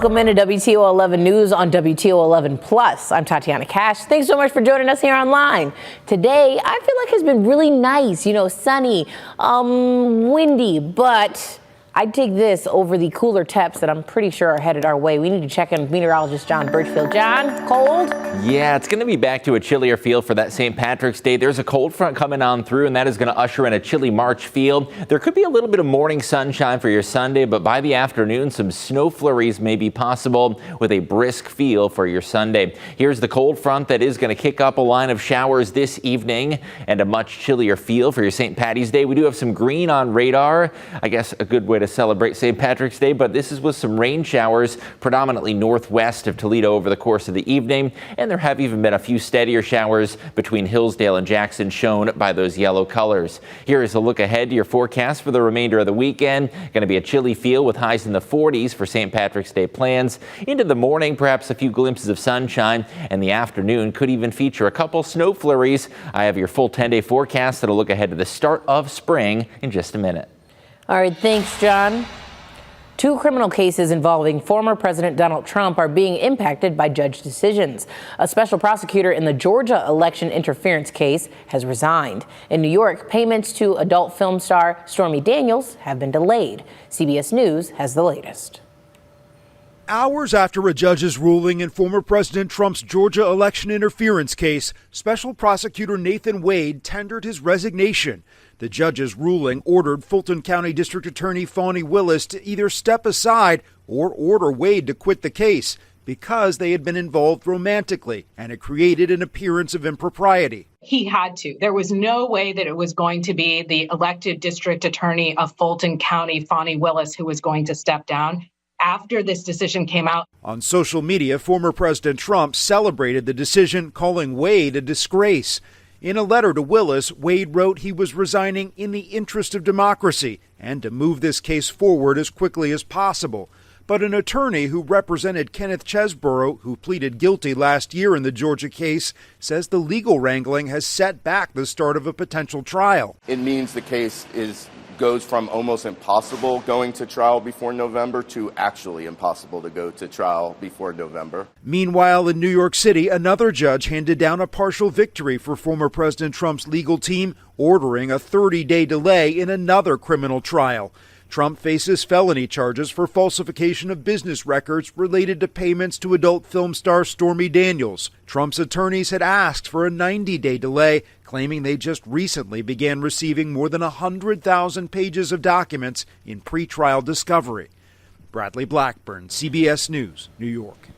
Welcome into WTOL 11 News on WTOL 11 Plus. I'm Tatiana Cash. Thanks so much for joining us here online. Today, I feel like has been really nice, sunny, windy, but I'd take this over the cooler temps that I'm pretty sure are headed our way. We need to check in with meteorologist John Birchfield. John, cold? Yeah, it's going to be back to a chillier feel for that St. Patrick's Day. There's a cold front coming on through, and that is going to usher in a chilly March feel. There could be a little bit of morning sunshine for your Sunday, but by the afternoon, some snow flurries may be possible with a brisk feel for your Sunday. Here's the cold front that is going to kick up a line of showers this evening and a much chillier feel for your St. Patty's Day. We do have some green on radar. I guess a good way to celebrate St. Patrick's Day, but this is with some rain showers predominantly northwest of Toledo over the course of the evening, and there have even been a few steadier showers between Hillsdale and Jackson shown by those yellow colors. Here is a look ahead to your forecast for the remainder of the weekend. Going to be a chilly feel with highs in the 40s for St. Patrick's Day plans. Into the morning, perhaps a few glimpses of sunshine, and the afternoon could even feature a couple snow flurries. I have your full 10-day forecast that'll look ahead to the start of spring in just a minute. All right, thanks, John. 2 criminal cases involving former President Donald Trump are being impacted by judge decisions. A special prosecutor in the Georgia election interference case has resigned. In New York, payments to adult film star Stormy Daniels have been delayed. CBS News has the latest. Hours after a judge's ruling in former President Trump's Georgia election interference case, Special Prosecutor Nathan Wade tendered his resignation. The judge's ruling ordered Fulton County District Attorney Fani Willis to either step aside or order Wade to quit the case because they had been involved romantically and it created an appearance of impropriety. He had to. There was no way that it was going to be the elected district attorney of Fulton County, Fani Willis, who was going to step down. After this decision came out. On social media, former President Trump celebrated the decision, calling Wade a disgrace. In a letter to Willis, Wade wrote he was resigning in the interest of democracy and to move this case forward as quickly as possible. But an attorney who represented Kenneth Chesborough, who pleaded guilty last year in the Georgia case, says the legal wrangling has set back the start of a potential trial. It means the case goes from almost impossible going to trial before November to actually impossible to go to trial before November. Meanwhile, in New York City, another judge handed down a partial victory for former President Trump's legal team, ordering a 30-day delay in another criminal trial. Trump faces felony charges for falsification of business records related to payments to adult film star Stormy Daniels. Trump's attorneys had asked for a 90-day delay, claiming they just recently began receiving more than 100,000 pages of documents in pretrial discovery. Bradley Blackburn, CBS News, New York.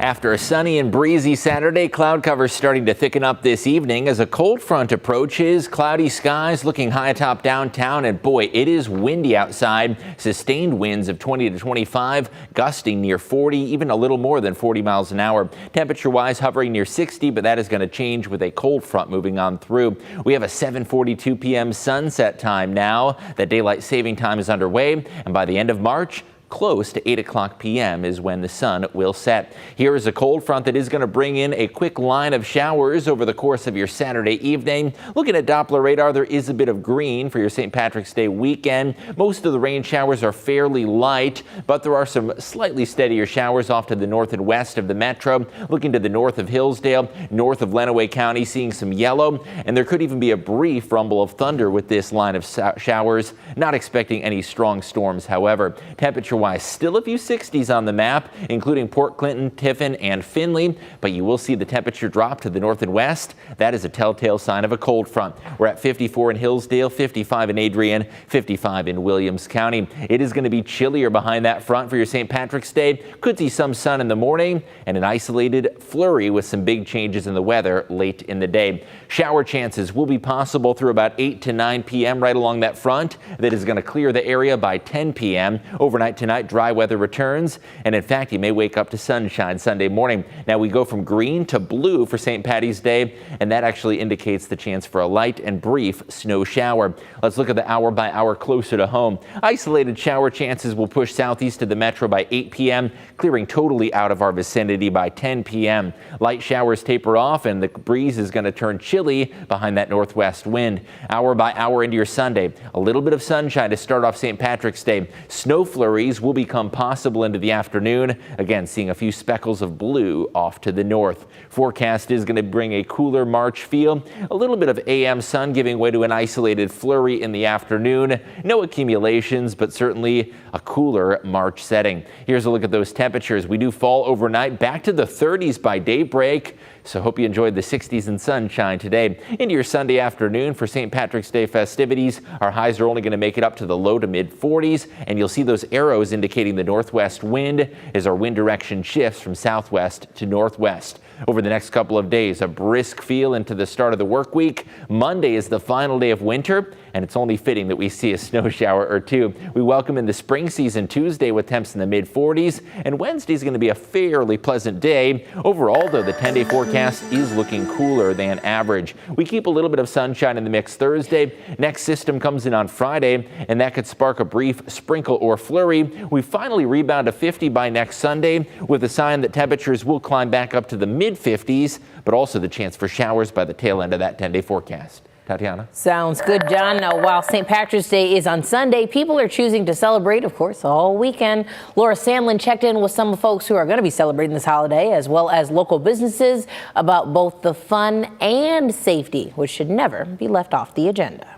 After a sunny and breezy Saturday, cloud cover starting to thicken up this evening as a cold front approaches. Cloudy skies looking high atop downtown, and boy, it is windy outside. Sustained winds of 20 to 25, gusting near 40, even a little more than 40 miles an hour. Temperature-wise, hovering near 60, but that is going to change with a cold front moving on through. We have a 7:42 p.m. sunset time now. That daylight saving time is underway, and by the end of March, close to 8 o'clock p.m. is when the sun will set. Here is a cold front that is going to bring in a quick line of showers over the course of your Saturday evening. Looking at Doppler radar, there is a bit of green for your St. Patrick's Day weekend. Most of the rain showers are fairly light, but there are some slightly steadier showers off to the north and west of the metro. Looking to the north of Hillsdale, north of Lenawee County, seeing some yellow, and there could even be a brief rumble of thunder with this line of showers. Not expecting any strong storms, however. Temperature-wise, still a few 60s on the map, including Port Clinton, Tiffin, and Findlay, but you will see the temperature drop to the north and west. That is a telltale sign of a cold front. We're at 54 in Hillsdale, 55 in Adrian, 55 in Williams County. It is going to be chillier behind that front for your St. Patrick's Day. Could see some sun in the morning and an isolated flurry with some big changes in the weather late in the day. Shower chances will be possible through about 8 to 9 p.m. right along that front. That is going to clear the area by 10 p.m. Overnight tonight, dry weather returns, and in fact, you may wake up to sunshine Sunday morning. Now we go from green to blue for St. Patty's Day, and that actually indicates the chance for a light and brief snow shower. Let's look at the hour by hour closer to home. Isolated shower chances will push southeast of the metro by 8 p.m., clearing totally out of our vicinity by 10 p.m. Light showers taper off, and the breeze is going to turn chilly behind that northwest wind. Hour by hour into your Sunday, a little bit of sunshine to start off St. Patrick's Day. Snow flurries flurries will become possible into the afternoon. Again, seeing a few speckles of blue off to the north. Forecast is going to bring a cooler March feel. A little bit of AM sun giving way to an isolated flurry in the afternoon. No accumulations, but certainly a cooler March setting. Here's a look at those temperatures. We do fall overnight back to the 30s by daybreak. So hope you enjoyed the 60s and sunshine today. Into your Sunday afternoon for St. Patrick's Day festivities. Our highs are only going to make it up to the low to mid 40s, and you'll see those arrows indicating the northwest wind as our wind direction shifts from southwest to northwest. Over the next couple of days, a brisk feel into the start of the work week. Monday is the final day of winter, and it's only fitting that we see a snow shower or two. We welcome in the spring season Tuesday with temps in the mid 40s, and Wednesday is going to be a fairly pleasant day. Overall, though, the 10-day forecast is looking cooler than average. We keep a little bit of sunshine in the mix Thursday. Next system comes in on Friday, and that could spark a brief sprinkle or flurry. We finally rebound to 50 by next Sunday, with a sign that temperatures will climb back up to the mid 50s, but also the chance for showers by the tail end of that 10-day forecast. Tatiana? Sounds good, John. Now, while St. Patrick's Day is on Sunday, people are choosing to celebrate, of course, all weekend. Laura Sandlin checked in with some folks who are going to be celebrating this holiday, as well as local businesses, about both the fun and safety, which should never be left off the agenda.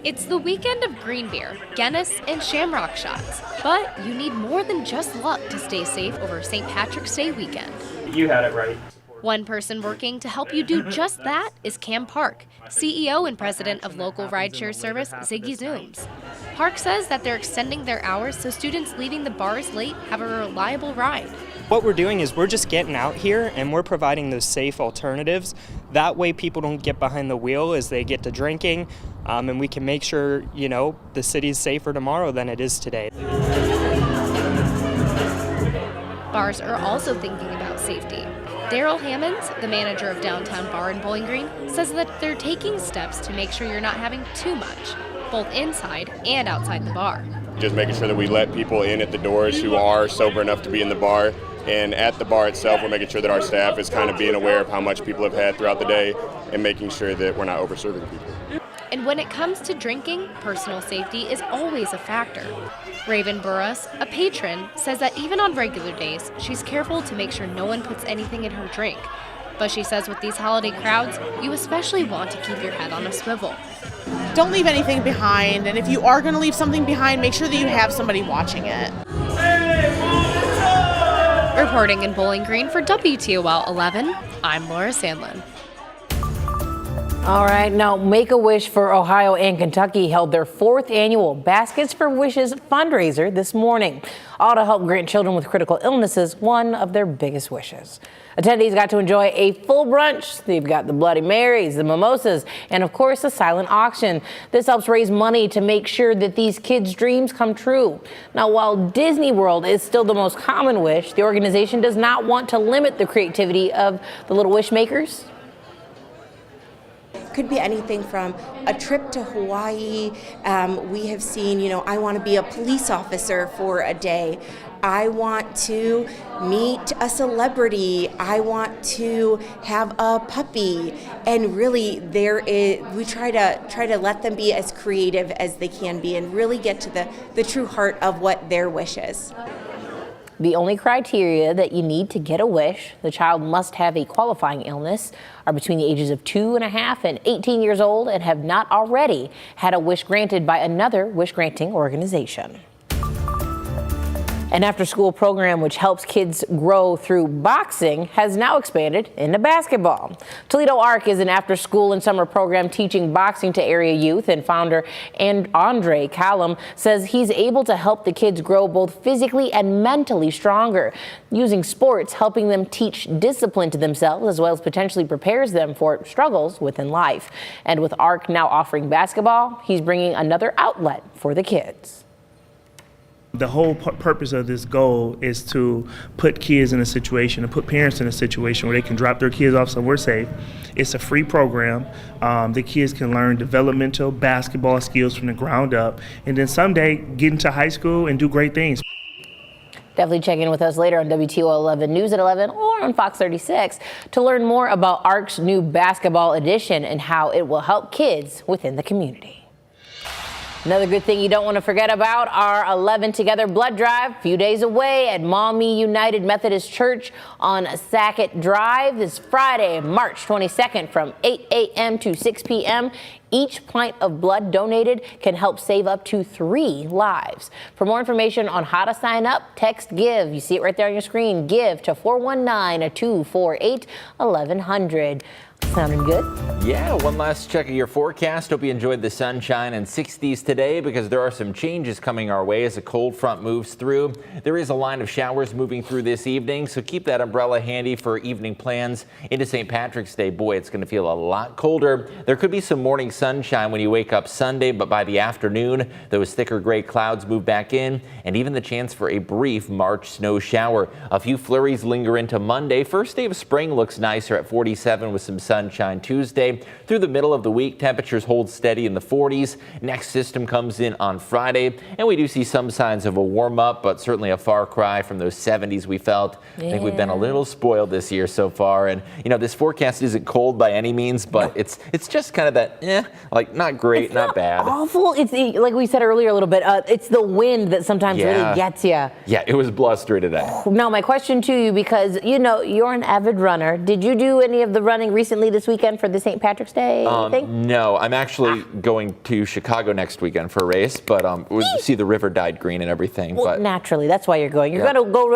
It's the weekend of green beer, Guinness, and shamrock shots. But you need more than just luck to stay safe over St. Patrick's Day weekend. You had it right. One person working to help you do just that is Cam Park, CEO and president of local rideshare service Ziggy Zooms. Park says that they're extending their hours so students leaving the bars late have a reliable ride. What we're doing is we're just getting out here and we're providing those safe alternatives. That way people don't get behind the wheel as they get to drinking, and we can make sure, the city's safer tomorrow than it is today. Bars are also thinking about safety. Daryl Hammonds, the manager of Downtown Bar in Bowling Green, says that they're taking steps to make sure you're not having too much, both inside and outside the bar. Just making sure that we let people in at the doors who are sober enough to be in the bar. And at the bar itself, we're making sure that our staff is kind of being aware of how much people have had throughout the day and making sure that we're not over-serving people. And when it comes to drinking, personal safety is always a factor. Raven Burras, a patron, says that even on regular days, she's careful to make sure no one puts anything in her drink. But she says with these holiday crowds, you especially want to keep your head on a swivel. Don't leave anything behind, and if you are going to leave something behind, make sure that you have somebody watching it. Reporting in Bowling Green for WTOL 11, I'm Laura Sandlin. All right, now Make-A-Wish for Ohio and Kentucky held their 4th annual Baskets for Wishes fundraiser this morning, all to help grant children with critical illnesses one of their biggest wishes. Attendees got to enjoy a full brunch. They've got the Bloody Marys, the mimosas, and of course a silent auction. This helps raise money to make sure that these kids' dreams come true. Now, while Disney World is still the most common wish, the organization does not want to limit the creativity of the Little Wish makers. Could be anything from a trip to Hawaii. We have seen, I want to be a police officer for a day. I want to meet a celebrity. I want to have a puppy. And really, we try to let them be as creative as they can be and really get to the true heart of what their wish is. The only criteria that you need to get a wish, the child must have a qualifying illness, are between the ages of 2.5 and 18 years old, and have not already had a wish granted by another wish-granting organization. An after-school program which helps kids grow through boxing has now expanded into basketball. Toledo Arc is an after-school and summer program teaching boxing to area youth, and founder Andre Callum says he's able to help the kids grow both physically and mentally stronger, using sports helping them teach discipline to themselves as well as potentially prepares them for struggles within life. And with Arc now offering basketball, he's bringing another outlet for the kids. The whole purpose of this goal is to put kids in a situation, to put parents in a situation where they can drop their kids off somewhere safe. It's a free program. The kids can learn developmental basketball skills from the ground up, and then someday get into high school and do great things. Definitely check in with us later on WTOL 11 News at 11 or on Fox 36 to learn more about ARC's new basketball edition and how it will help kids within the community. Another good thing you don't want to forget about our 11 Together blood drive, a few days away at Maumee United Methodist Church on Sackett Drive this Friday, March 22nd from 8 a.m. to 6 p.m. Each pint of blood donated can help save up to 3 lives. For more information on how to sign up, text GIVE. You see it right there on your screen. GIVE to 419-248-1100. Sounding good? Yeah, one last check of your forecast. Hope you enjoyed the sunshine and 60s today because there are some changes coming our way as a cold front moves through. There is a line of showers moving through this evening, so keep that umbrella handy for evening plans into St. Patrick's Day. Boy, it's going to feel a lot colder. There could be some morning sunshine when you wake up Sunday, but by the afternoon, those thicker gray clouds move back in, and even the chance for a brief March snow shower. A few flurries linger into Monday. First day of spring looks nicer at 47 with some sunshine Tuesday. Through the middle of the week, temperatures hold steady in the 40s. Next system comes in on Friday, and we do see some signs of a warm up, but certainly a far cry from those 70s we felt. I think we've been a little spoiled this year so far, and this forecast isn't cold by any means, but it's just kind of that, like not great, it's not bad. Awful. It's like we said earlier a little bit. It's the wind that sometimes really gets you. Yeah, it was blustery today. Now, my question to you, because you're an avid runner. Did you do any of the running recently this weekend for the St. Patrick's Day thing? No, I'm actually going to Chicago next weekend for a race, but we'll see the river dyed green and everything. Well, but naturally, that's why you're going. You're going to go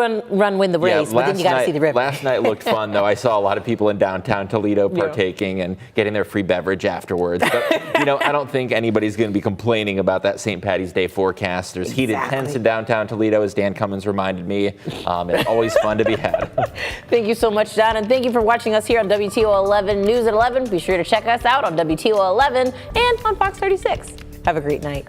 win the race, but then you got to see the river. Last night looked fun, though. I saw a lot of people in downtown Toledo partaking and getting their free beverage afterwards. But, I don't think anybody's going to be complaining about that St. Patty's Day forecast. There's heated tents in downtown Toledo, as Dan Cummins reminded me. It's always fun to be had. Thank you so much, John, and thank you for watching us here on WTOL 11 News at 11. Be sure to check us out on WTOL 11 and on Fox 36. Have a great night.